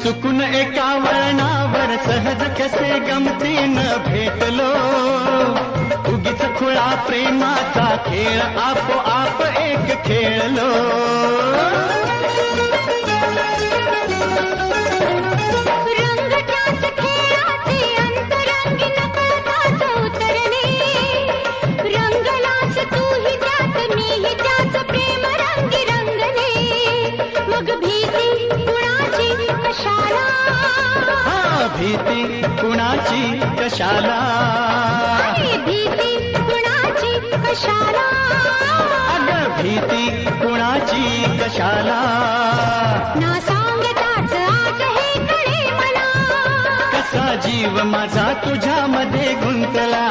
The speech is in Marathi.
चुकून एका वळणावर सहज कसे गमतीनं भेटलो, उगीच खुळा प्रेमाचा खेळ आपोआप एक खेळलो. भीती कुणाची कशाला, भीती कुणाची कशाला, अगं भीती कुणाची कशाला. ना सांगताच आज हे कळे मला, कसा जीव माझा तुझ्यामध्ये गुंतला.